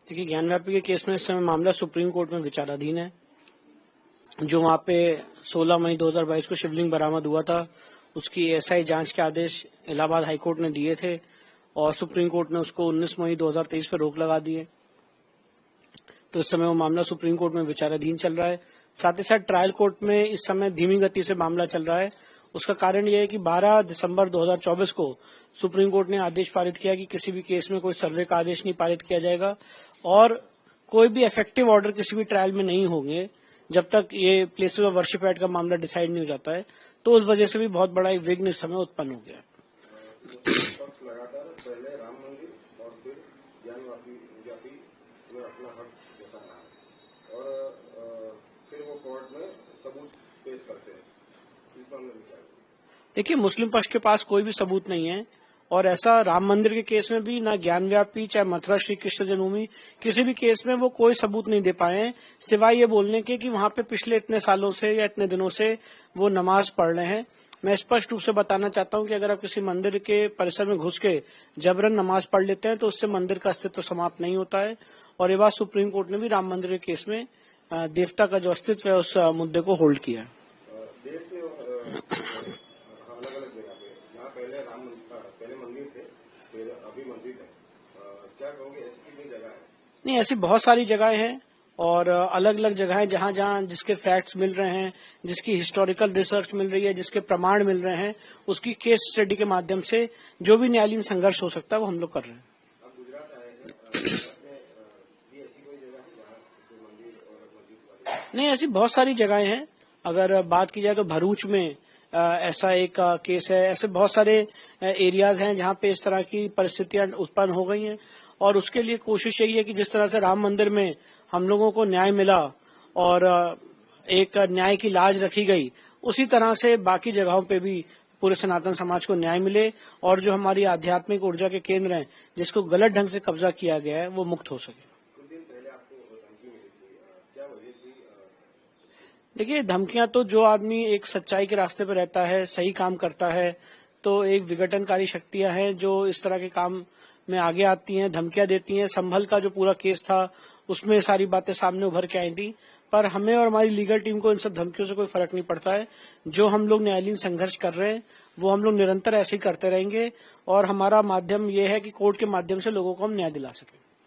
देखिए, ज्ञानव्यापी के केस में इस समय मामला सुप्रीम कोर्ट में विचाराधीन है। जो वहां पे 16 मई 2022 को शिवलिंग बरामद हुआ था, उसकी एएसआई जांच के आदेश इलाहाबाद हाईकोर्ट ने दिए थे और सुप्रीम कोर्ट ने उसको 19 मई 2023 पर रोक लगा दी है। तो इस समय वो मामला सुप्रीम कोर्ट में विचाराधीन चल रहा है। साथ ही साथ ट्रायल कोर्ट में इस समय धीमी गति से मामला चल रहा है। उसका कारण यह है कि 12 दिसंबर 2024 को सुप्रीम कोर्ट ने आदेश पारित किया कि किसी भी केस में कोई सर्वे का आदेश नहीं पारित किया जाएगा और कोई भी इफेक्टिव ऑर्डर किसी भी ट्रायल में नहीं होंगे जब तक ये प्लेसेस ऑफ वर्शिप एक्ट का मामला डिसाइड नहीं हो जाता है। तो उस वजह से भी बहुत बड़ा एक विघ्न इस समय उत्पन्न हो गया। लगातार पहले राम मंदिर और फिर ज्ञानव्यापी में अपना हक जता रहा है और फिर वो कोर्ट में सबूत पेश करते हैं। इस पर विचार देखिए, मुस्लिम पक्ष के पास कोई भी सबूत नहीं है और ऐसा राम मंदिर के केस में भी ना ज्ञानव्यापी चाहे मथुरा श्री कृष्ण जन्मभूमि किसी भी केस में वो कोई सबूत नहीं दे पाए हैं सिवाय ये बोलने के कि वहां पे पिछले इतने सालों से या इतने दिनों से वो नमाज पढ़ रहे हैं। मैं स्पष्ट रूप से बताना चाहता हूं कि अगर आप किसी मंदिर के परिसर में घुस के जबरन नमाज पढ़ लेते हैं तो उससे मंदिर का अस्तित्व समाप्त नहीं होता है। और ये बात सुप्रीम कोर्ट ने भी राम मंदिर के केस में देवता का जो अस्तित्व है उस मुद्दे को होल्ड किया है। पहले मंदिर थे, फिर अभी मस्जिद है, क्या कहोगे ऐसी कितनी जगह है? नहीं, ऐसी बहुत सारी जगहें हैं और अलग अलग जगहें जहां जहां जिसके फैक्ट्स मिल रहे हैं, जिसकी हिस्टोरिकल रिसर्च मिल रही है, जिसके प्रमाण मिल रहे हैं, उसकी केस स्टडी के माध्यम से जो भी न्यायालयीन संघर्ष हो सकता है वो हम लोग कर रहे हैं। आप गुजरात आए हैं, गुजरात में भी ऐसी कोई जगह है जहाँ मंदिर और मस्जिद वाली? नहीं, ऐसी बहुत सारी जगहें हैं। अगर बात की जाए तो भरूच में ऐसा एक केस है। ऐसे बहुत सारे एरियाज हैं जहां पे इस तरह की परिस्थितियां उत्पन्न हो गई हैं और उसके लिए कोशिश यही है कि जिस तरह से राम मंदिर में हम लोगों को न्याय मिला और एक न्याय की लाज रखी गई, उसी तरह से बाकी जगहों पे भी पूरे सनातन समाज को न्याय मिले और जो हमारी आध्यात्मिक ऊर्जा के केंद्र हैं जिसको गलत ढंग से कब्जा किया गया है वो मुक्त हो सके। कुछ दिन पहले आपको धमकी मिली थी, क्या वजह थी? देखिए, धमकियां तो जो आदमी एक सच्चाई के रास्ते पर रहता है, सही काम करता है, तो एक विघटनकारी शक्तियां हैं जो इस तरह के काम में आगे आती हैं, धमकियां देती हैं। संभल का जो पूरा केस था उसमें सारी बातें सामने उभर के आई थी, पर हमें और हमारी लीगल टीम को इन सब धमकियों से कोई फर्क नहीं पड़ता है। जो हम लोग न्यायालयीन संघर्ष कर रहे हैं वो हम लोग निरंतर ऐसे ही करते रहेंगे और हमारा माध्यम ये है कि कोर्ट के माध्यम से लोगों को हम न्याय दिला सकें।